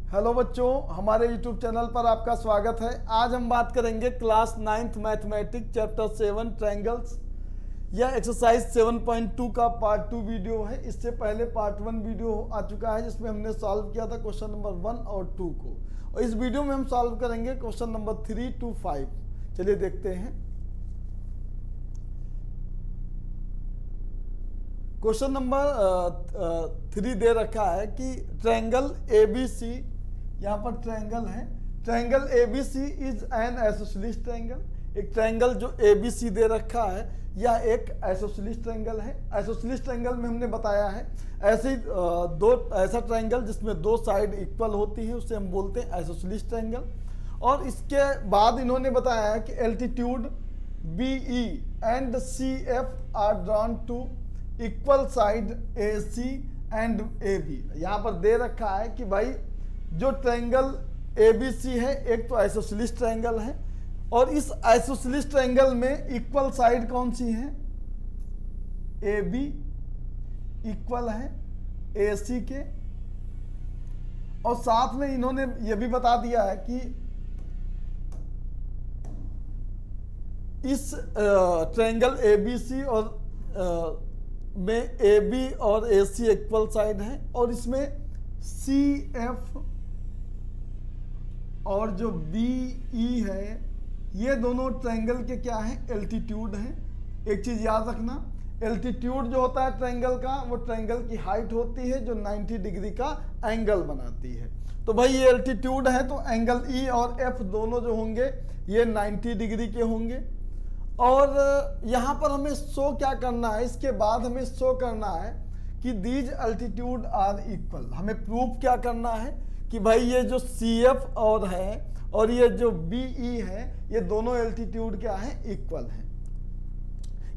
Hello बच्चों, हमारे YouTube channel पर आपका स्वागत है। आज हम बात करेंगे class 9th mathematics chapter 7 triangles. यह एक्सरसाइज 7.2 का पार्ट 2 वीडियो है। इससे पहले पार्ट 1 वीडियो आ चुका है जिसमें हमने सॉल्व किया था क्वेश्चन नंबर 1 और 2 को, और इस वीडियो में हम सॉल्व करेंगे क्वेश्चन नंबर 3 to 5। चलिए देखते हैं। क्वेश्चन नंबर 3 दे रखा है कि ट्रायंगल ABC, यहाँ पर ट्रायंगल है, triangle ABC is an isosceles triangle. एक ट्रायंगल जो ABC दे रखा है यह एक आइसोसेलेस ट्रायंगल है। आइसोसेलेस ट्रायंगल में हमने बताया है ऐसे ऐसा ट्रायंगल जिसमें दो साइड इक्वल होती है उसे हम बोलते हैं आइसोसेलेस ट्रायंगल। और इसके बाद इन्होंने बताया है कि altitude BE and CF are drawn to equal side AC and AB। यहाँ पर दे रखा है कि भाई जो ट्रायंगल ABC है एक तो आइसोसेलेस ट्रायंगल है, और इस आइसोसेलेस ट्रायंगल में इक्वल साइड कौन सी है? AB इक्वल है AC के। और साथ में इन्होंने ये भी बता दिया है कि इस ट्रायंगल ABC और में AB और AC इक्वल साइड है, और इसमें CF और जो BE है ये दोनों ट्रायंगल के क्या है? एल्टीट्यूड हैं। एक चीज याद रखना, एल्टीट्यूड जो होता है ट्रायंगल का वो ट्रायंगल की हाइट होती है जो 90 डिग्री का एंगल बनाती है। तो भाई ये एल्टीट्यूड है तो एंगल E और F दोनों जो होंगे ये 90 डिग्री के होंगे। और यहाँ पर हमें शो क्या करना है? इसके बाद हमें शो करना है कि दीज एल्टीट्यूड आर इक्वल। हमें प्रूफ क्या करना है कि भाई ये जो CF और है और ये जो BE है ये दोनों एल्टीट्यूड क्या है? इक्वल है।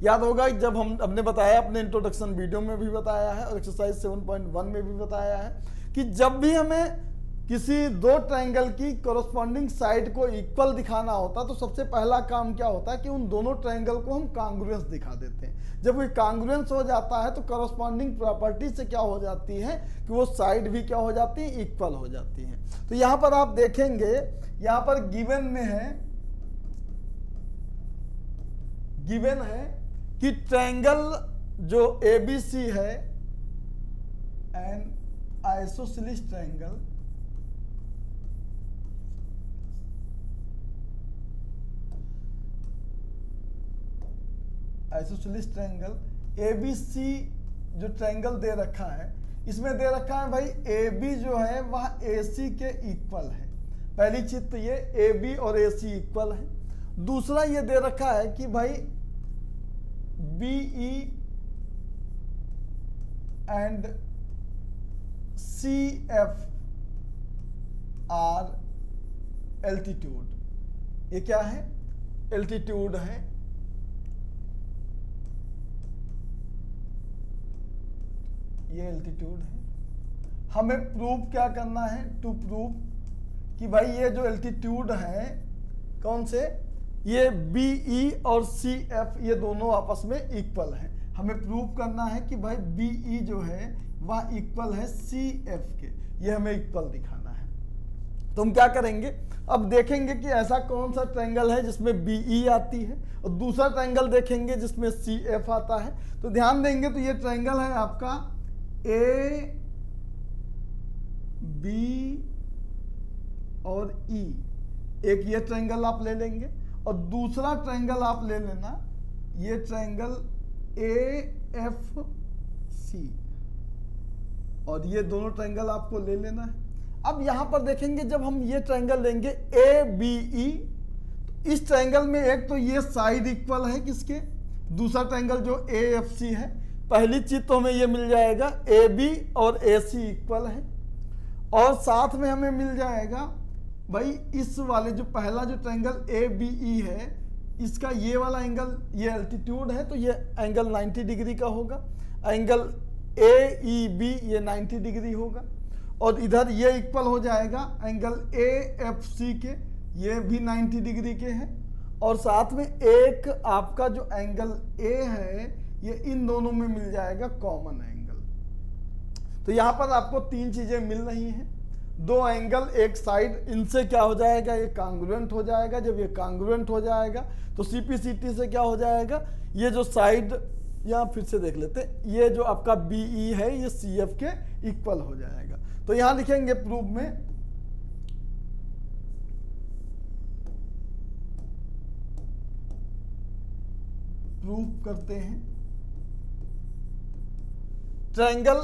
याद होगा जब हमने बताया अपने इंट्रोडक्शन वीडियो में भी बताया है और एक्सरसाइज 7.1 में भी बताया है कि जब भी हमें किसी दो ट्रायंगल की कोरस्पॉन्डिंग साइड को इक्वल दिखाना होता तो सबसे पहला काम क्या होता है कि उन दोनों ट्रायंगल को हम कांग्रुएंस दिखा देते हैं। जब वो कांग्रुएंस हो जाता है तो कोरस्पॉन्डिंग प्रॉपर्टी से क्या हो जाती है कि वो साइड भी क्या हो जाती है? इक्वल हो जाती है। तो यहां पर आप देखेंगे, यहां पर गिवन में है, गिवन है कि ट्रायंगल जो ABC है N isosceles triangle isosceles triangle ABC जो ट्रायंगल दे रखा है इसमें दे रखा है भाई AB जो है वह AC के इक्वल है। पहली चीज तो ये AB और AC इक्वल है। दूसरा ये दे रखा है कि भाई BE and CF are altitude. ये क्या है? एल्टीट्यूड है। ये एल्टीट्यूड है। हमें प्रूफ क्या करना है? टू प्रूफ कि भाई ये जो एल्टीट्यूड है कौन से? ये BE और CF ये दोनों आपस में इक्वल है। हमें प्रूफ करना है कि भाई BE जो है वह इक्वल है CF के। ये हमें इक्वल दिखाना है। तो हम क्या करेंगे? अब देखेंगे कि ऐसा कौन सा ट्रायंगल है जिसमें BE आती है, और दूसरा ट्रायंगल देखेंगे जिसमें CF आता है। तो ध्यान देंगे तो ये ट्रायंगल है आपका A B और E। एक ये ट्रायंगल आप ले लेंगे और दूसरा ट्रायंगल आप ले लेना ये ट्रायंगल AFC, और ये दोनों ट्रायंगल आपको ले लेना है। अब यहां पर देखेंगे जब हम ये ट्रायंगल लेंगे ABE, तो इस ट्रायंगल में एक तो ये साइड इक्वल है किसके? दूसरा ट्रायंगल जो AFC है, पहली चीज तो हमें ये मिल जाएगा AB और AC इक्वल है, और साथ में हमें मिल जाएगा भाई इस वाले जो पहला जो ट्रायंगल ABE है इसका ये वाला एंगल, ये एल्टीट्यूड है तो ये एंगल 90 डिग्री का होगा। एंगल AEB ये 90 डिग्री होगा, और इधर ये इक्वल हो जाएगा एंगल AFC के, ये भी 90 डिग्री के हैं। और साथ में एक आपका जो एंगल A है ये इन दोनों में मिल जाएगा कॉमन एंगल। तो यहां पर आपको तीन चीजें मिल रही हैं। दो एंगल एक साइड, इनसे क्या हो जाएगा, ये कांग्रुएंट हो जाएगा। जब ये कांग्रुएंट हो जाएगा तो CPCT से क्या हो जाएगा, ये जो साइड, यहाँ फिर से देख लेते हैं, ये जो आपका BE है ये CF के इक्वल हो जाएगा। तो यहां लिखेंगे प्रूफ में, प्रूफ करते हैं ट्रायंगल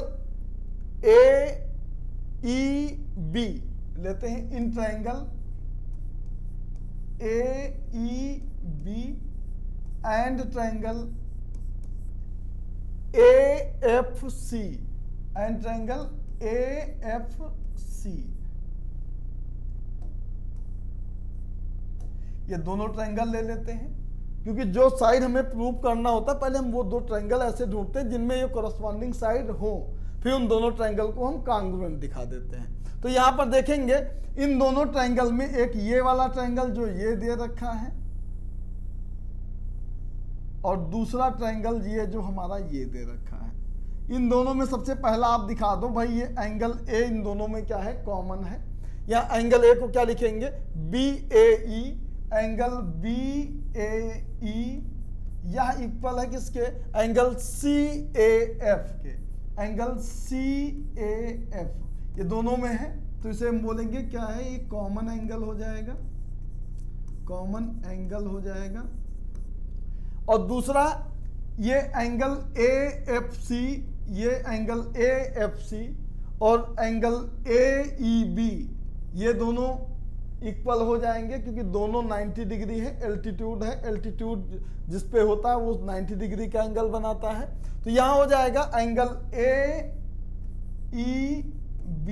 AEB लेते हैं, in triangle AEB and triangle AFC and triangle AFC, ये दोनों ट्रायंगल ले लेते हैं, क्योंकि जो साइड हमें प्रूव करना होता है पहले हम वो दो ट्रायंगल ऐसे ढूंढते हैं जिनमें ये कोरस्पॉन्डिंग साइड हो, फिर उन दोनों ट्रायंगल को हम कांग्रुएंट दिखा देते हैं। तो यहां पर देखेंगे इन दोनों ट्रायंगल में एक ये वाला ट्रायंगल जो ये दे रखा है और दूसरा ट्रायंगल ये जो हमारा ये दे रखा है। इन दोनों में सबसे पहला आप दिखा दो भाई, ये एंगल A इन दोनों में क्या है, कॉमन है। या एंगल A को क्या लिखेंगे, BAE, एंगल BAE यह इक्वल है किसके, एंगल CAF के, एंगल CAF ये दोनों में है, तो इसे हम बोलेंगे क्या है, ये कॉमन एंगल हो जाएगा, कॉमन एंगल हो जाएगा। और दूसरा ये एंगल AFC, ये एंगल AFC और एंगल AEB ये दोनों इक्वल हो जाएंगे, क्योंकि दोनों 90 डिग्री है, एल्टीट्यूड है, एल्टीट्यूड जिस पे होता है वो 90 डिग्री का एंगल बनाता है। तो यहां हो जाएगा एंगल AEB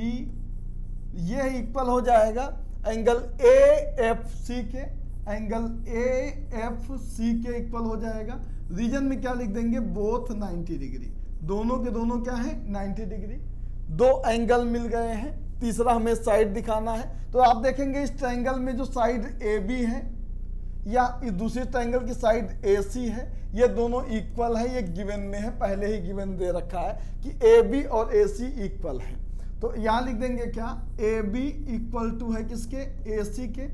ये इक्वल हो जाएगा एंगल AFC के, एंगल AFC के इक्वल हो जाएगा। रीजन में क्या लिख देंगे, बोथ 90 डिग्री, दोनों के दोनों क्या है 90 डिग्री। दो एंगल मिल गए हैं, तीसरा हमें साइड दिखाना है। तो आप देखेंगे इस ट्रायंगल में जो साइड AB है या इस दूसरे ट्रायंगल की साइड AC है, ये दोनों इक्वल है, ये गिवन में है, पहले ही गिवन दे रखा है कि AB और AC इक्वल है। तो यहां लिख देंगे क्या, AB इक्वल टू है किसके, AC के।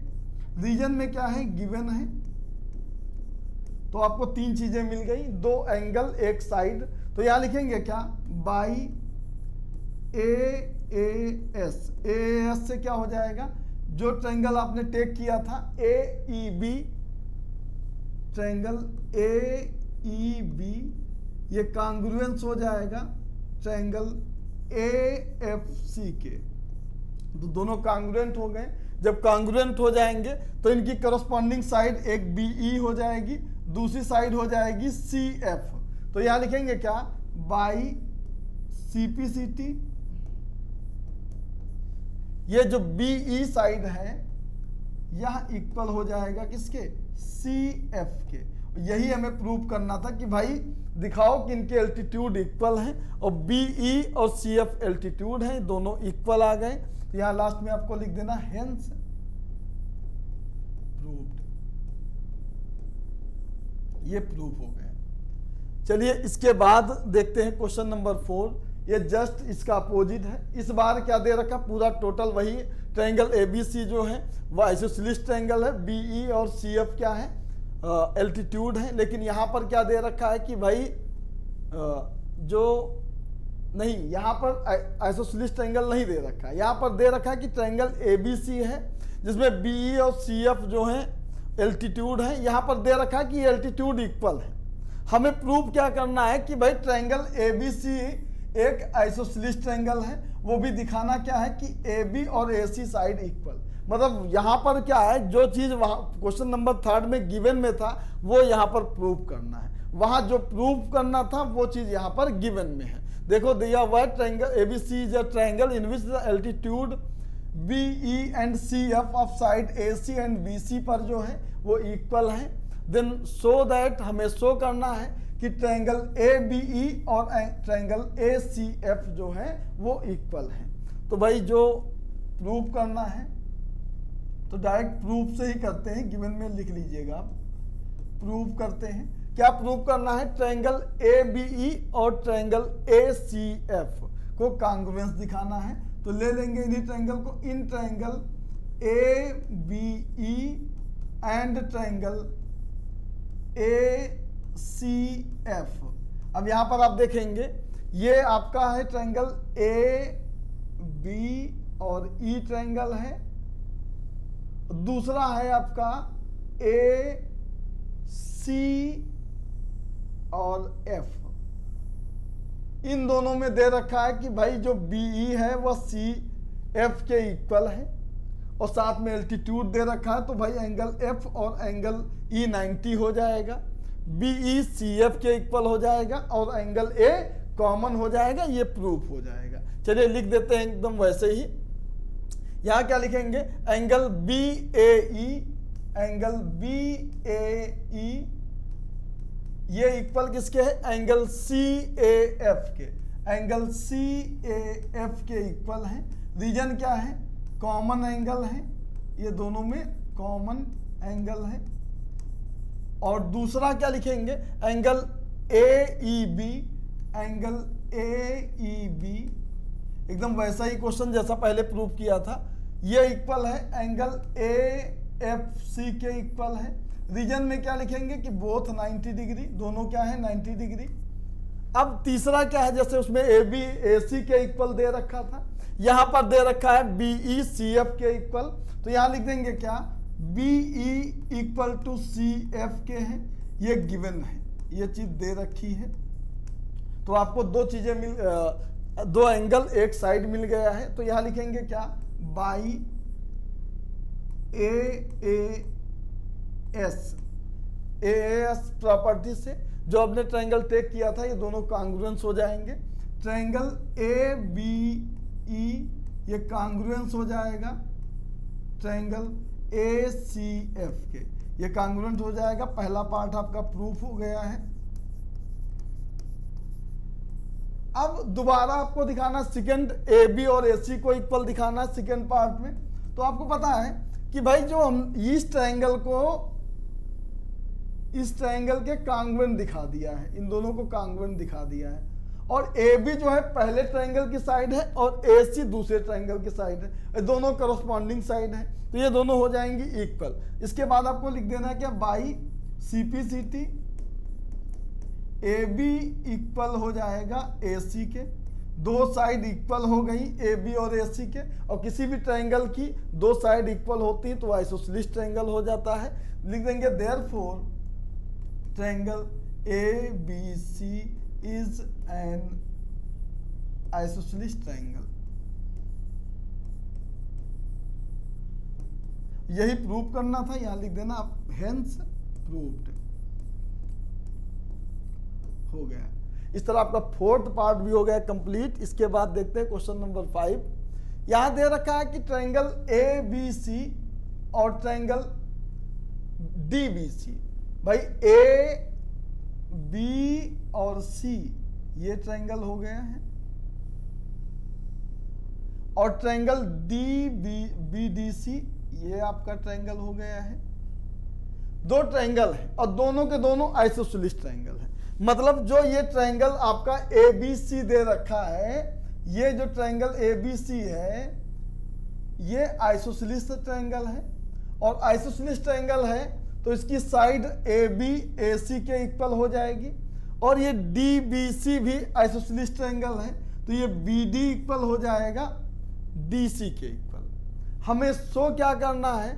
रीजन में क्या है, गिवन है। तो आपको तीन चीजें मिल गई, दो एंगल एक साइड। तो यहां लिखेंगे क्या, बाई AAS से क्या हो जाएगा, जो ट्रायंगल आपने टेक किया था AEB, ट्रायंगल AEB ये कांग्रुएंस हो जाएगा ट्रायंगल AFC के। तो दोनों कांग्रुएंट हो गए। जब कांग्रुएंट हो जाएंगे तो इनकी करस्पॉन्डिंग साइड एक BE हो जाएगी, दूसरी साइड हो जाएगी CF। तो यहां लिखेंगे क्या, बाई CPCT, ये जो BE साइड है यह इक्वल हो जाएगा किसके, CF के। यही हमें प्रूव करना था कि भाई दिखाओ कि इनके एल्टीट्यूड इक्वल हैं, और BE और CF एल्टीट्यूड हैं, दोनों इक्वल आ गए। तो यहां लास्ट में आपको लिख देना हेंस प्रूव्ड, ये प्रूफ हो गया। चलिए इसके बाद देखते हैं क्वेश्चन नंबर 4। ये जस्ट इसका अपोजिट है। इस बार क्या दे रखा, पूरा टोटल वही ट्रायंगल ABC जो है वह आइसोसेलेस ट्रायंगल है, BE और CF क्या है, एल्टीट्यूड है। लेकिन यहाँ पर क्या दे रखा है कि भाई जो नहीं, यहाँ पर आइसोसेलेस ट्रायंगल नहीं दे रखा है, यहाँ पर दे रखा है कि ट्रायंगल ABC है जिसमें BE और CF जो है एल्टीट्यूड है। यहाँ पर दे रखा है कि एल्टीट्यूड इक्वल है। हमें प्रूव क्या करना है कि भाई ट्रायंगल ABC एक आइसोसेलेस ट्रायंगल है, वो भी दिखाना क्या है कि AB और AC साइड इक्वल। मतलब यहाँ पर क्या है, जो चीज वहाँ क्वेश्चन नंबर 3 में गिवन में था वो यहाँ पर प्रूव करना है, वहां जो प्रूव करना था वो चीज यहाँ पर गिवन में है। देखो दिया हुआ है triangle ABC is a triangle in which the altitude BE and CF of side AC and BC पर जो है वो इक्वल है। देन सो दैट हमें शो करना है कि ट्रायंगल ABE और ट्रायंगल ACF जो है वो इक्वल है। तो भाई जो प्रूव करना है तो डायरेक्ट प्रूफ से ही करते हैं, गिवन में लिख लीजिएगा आप। प्रूव करते हैं, क्या प्रूव करना है, ट्रायंगल ABE और ट्रायंगल ACF को कांग्रुएंस दिखाना है। तो ले लेंगे इन्हीं ट्रायंगल को, in triangle A B E and triangle A C F. अब यहां पर आप देखेंगे ये आपका है ट्रायंगल ए बी और ई ट्रायंगल है, दूसरा है आपका ए सी और एफ। इन दोनों में दे रखा है कि भाई जो बीई है वह सी एफ के इक्वल है और साथ में एल्टीट्यूड दे रखा है, तो भाई एंगल एफ और एंगल ई 90 हो जाएगा, बीई सी एफ के इक्वल हो जाएगा और एंगल ए कॉमन हो जाएगा, ये प्रूफ हो जाएगा। चलिए लिख देते हैं एकदम वैसे ही। यहां क्या लिखेंगे, एंगल बी ए ई, एंगल बी ए ई ये इक्वल किसके है, एंगल सी ए एफ के, एंगल सी ए एफ के इक्वल है। रीजन क्या है, कॉमन एंगल है, ये दोनों में कॉमन एंगल है। और दूसरा क्या लिखेंगे, angle A E B, angle A E B एकदम वैसा ही क्वेश्चन जैसा पहले प्रूव किया था, ये इक्वल है एंगल ए एफ सी के इक्वल है। रीजन में क्या लिखेंगे कि बोथ 90 डिग्री, दोनों क्या है 90 डिग्री। अब तीसरा क्या है, जैसे उसमें ए बी ए सी के इक्वल दे रखा था, यहां पर दे रखा है बीई सी एफ के इक्वल, तो यहां लिख देंगे क्या, BE equal to C F के हैं, ये गिवन है, ये चीज दे रखी है। तो आपको दो चीजें दो एंगल एक साइड मिल गया है, तो यहां लिखेंगे क्या, बाई ए एस प्रॉपर्टी से जो आपने ट्रायंगल टेक किया था, ये दोनों कांग्रुएंस हो जाएंगे। ट्रायंगल ए बी ई ये कांग्रुएंस हो जाएगा ट्रायंगल ए सी एफ के, ये कांग्रुएंट हो जाएगा। पहला पार्ट आपका प्रूफ हो गया है। अब दोबारा आपको दिखाना सेकंड ए बी और ए सी को इक्वल दिखाना सेकंड पार्ट में। तो आपको पता है कि भाई जो हम इस ट्रायंगल को इस ट्रायंगल के कांग्रुएंट दिखा दिया है, इन दोनों को कांग्रुएंट दिखा दिया है, और ए बी जो है पहले ट्रायंगल की साइड है और ए सी दूसरे ट्रायंगल की साइड है, दोनों करस्पॉन्डिंग साइड है, तो ये दोनों हो जाएंगी इक्वल। इसके बाद आपको लिख देना है क्या, by C P C T A B equal हो जाएगा ए सी के, दो साइड इक्वल हो गई ए बी और ए सी के, और किसी भी ट्रायंगल की दो साइड इक्वल होती है तो आइसोसेलेस ट्रायंगल हो जाता है। लिख देंगे therefore triangle A B C is an isosceles triangle. यही प्रूव करना था, यहां लिख देना आप, हेंस प्रूव्ड हो गया। इस तरह आपका फोर्थ पार्ट भी हो गया कंप्लीट। इसके बाद देखते हैं क्वेश्चन नंबर 5। यहां दे रखा है कि ट्रायंगल ए बी सी और ट्रायंगल डी बी सी, भाई ए बी और सी ये ट्रायंगल हो गया है, और triangle D B D C ये आपका ट्रायंगल हो गया है। दो ट्रायंगल है और दोनों के दोनों आइसोसेलेस ट्रायंगल है। मतलब जो ये ट्रायंगल आपका ए बी सी दे रखा है, ये जो ट्रायंगल ए बी सी है ये आइसोसेलेस ट्रायंगल है, और आइसोसेलेस ट्रायंगल है तो इसकी साइड ए बी ए सी के इक्वल हो जाएगी, और ये डी बी सी भी आइसोसेलेस ट्रायंगल है तो ये बी डी इक्वल हो जाएगा डी सी के इक्वल। हमें शो क्या करना है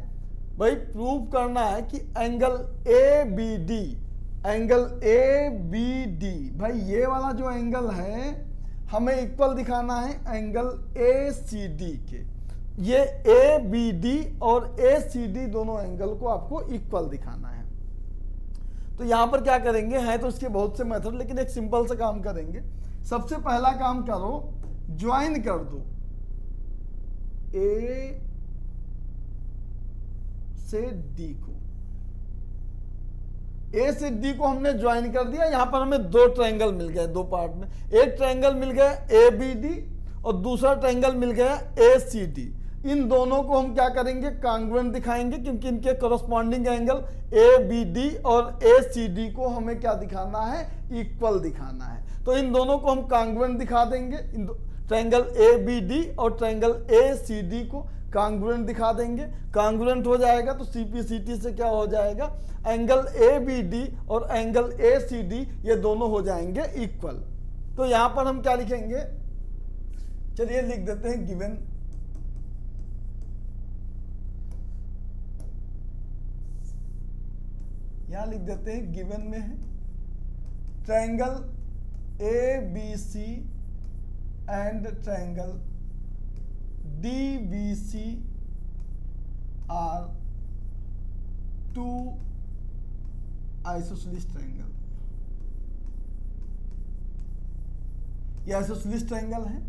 भाई, प्रूव करना है कि angle A B D, angle A B D, भाई ये वाला जो एंगल है हमें इक्वल दिखाना है एंगल ए सी डी के। ये ए बी डी और ए सी डी दोनों एंगल को आपको इक्वल दिखाना है। तो यहां पर क्या करेंगे, है तो इसके बहुत से मेथड, लेकिन एक सिंपल सा काम करेंगे। सबसे पहला काम करो, ज्वाइन कर दो ए से डी को, ए से डी को हमने ज्वाइन कर दिया। यहां पर हमें दो ट्रायंगल मिल गए, दो पार्ट में। एक ट्रायंगल मिल गया ए बी डी और दूसरा ट्रायंगल मिल गया ए सी डी। इन दोनों को हम क्या करेंगे, कांग्रुएंट दिखाएंगे, क्योंकि इनके corresponding angle A B D और ए सी डी को हमें क्या दिखाना है, इक्वल दिखाना है। तो इन दोनों को हम कांग्रुएंट दिखा देंगे। ट्रायंगल ABD और ट्रायंगल ACD को कांग्रुएंट दिखा देंगे। कांग्रुएंट हो जाएगा तो CPCT से क्या हो जाएगा, एंगल ABD और एंगल ACD ये दोनों हो जाएंगे इक्वल। तो यहां पर हम क्या लिखेंगे, चलिए लिख देते हैं गिवन। यहां लिख देते हैं गिवन में है triangle ABC and triangle DBC are two isosceles triangle. ये आइसोसेलेस ट्रायंगल है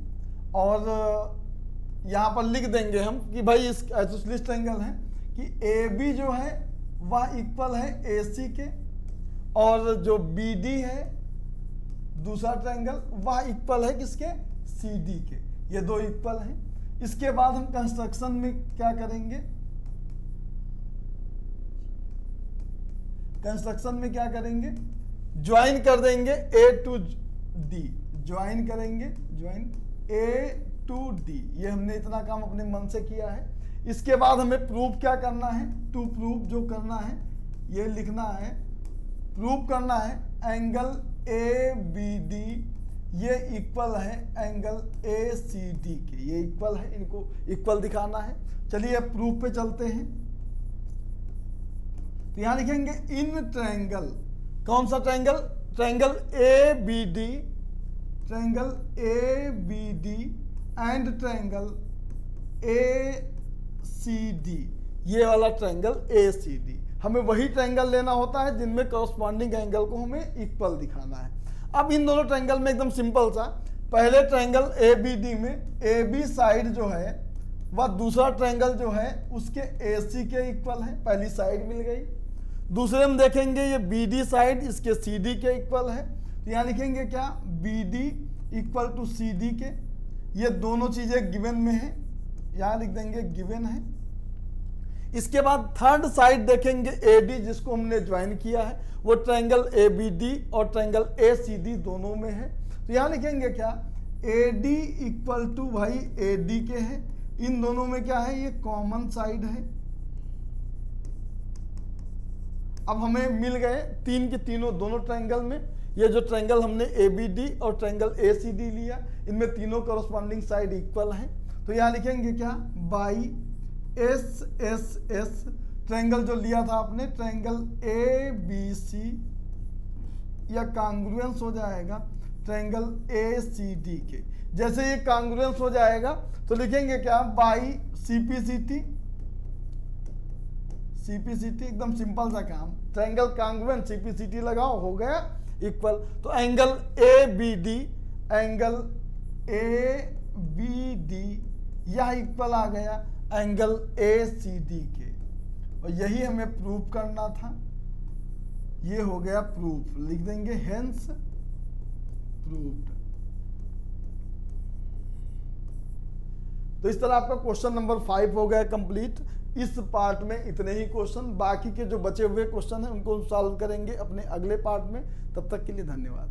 और यहां पर लिख देंगे हम कि भाई इस आइसोसेलेस ट्रायंगल है कि AB जो है वह इक्वल है AC के, और जो BD है दूसरा ट्रायंगल वह इक्वल है किसके, CD के। ये दो इक्वल हैं। इसके बाद हम कंस्ट्रक्शन में क्या करेंगे, कंस्ट्रक्शन में क्या करेंगे, ज्वाइन कर देंगे A to D, ज्वाइन करेंगे, ज्वाइन A to D। ये हमने इतना काम अपने मन से किया है। इसके बाद हमें प्रूफ क्या करना है, टू प्रूफ जो करना है ये लिखना है, प्रूफ करना है एंगल ABD ये इक्वल है एंगल ACD के, ये इक्वल है, इनको इक्वल दिखाना है। चलिए प्रूफ पे चलते हैं। तो यहां लिखेंगे इन ट्रायंगल, कौन सा triangle, triangle ABD, triangle ABD and triangle ACD, ये वाला ट्रायंगल ACD। हमें वही ट्रायंगल लेना होता है जिनमें कॉरस्पॉन्डिंग एंगल को हमें इक्वल दिखाना है। अब इन दोनों ट्रायंगल में एकदम सिंपल सा, पहले ट्रायंगल ABD में AB साइड जो है वह दूसरा ट्रायंगल जो है उसके AC के इक्वल है, पहली साइड मिल गई। दूसरे में देखेंगे ये BD साइड इसके CD के इक्वल है, तो यहाँ लिखेंगे क्या, BD इक्वल टू CD के। ये दोनों चीजें गिवन में है, यहाँ लिख देंगे गिवन है। इसके बाद थर्ड साइड देखेंगे AD जिसको हमने ज्वाइन किया है, वो ट्रायंगल ABD और ट्रायंगल ACD दोनों में है। तो यहाँ लिखेंगे क्या, AD इक्वल टू भाई AD के है। इन दोनों में क्या है, ये कॉमन साइड है। अब हमें मिल गए तीन के तीनों, दोनों ट्रायंगल में ये जो ट्रायंगल हमने ABD और ट्रायंगल ACD लिया, इनमें तीनों कॉरस्पॉन्डिंग साइड इक्वल है। तो यहाँ लिखेंगे क्या, बाई SSS ट्रायंगल जो लिया था आपने ट्रायंगल ABC या कांग्रुएंस हो जाएगा ट्रायंगल ACD के। जैसे ये कांग्रुएंस हो जाएगा तो लिखेंगे क्या, बाई CPCT, CPCT एकदम सिंपल सा काम, ट्रायंगल कांग्रुएंट CPCT लगाओ, हो गया इक्वल। तो एंगल ABD, एंगल ABD यह इक्वल आ गया एंगल ACD के, और यही हमें प्रूफ करना था। ये हो गया प्रूफ, लिख देंगे हेंस प्रूव्ड। तो इस तरह आपका क्वेश्चन नंबर 5 हो गया कंप्लीट। इस पार्ट में इतने ही क्वेश्चन, बाकी के जो बचे हुए क्वेश्चन हैं उनको सॉल्व करेंगे अपने अगले पार्ट में। तब तक के लिए धन्यवाद।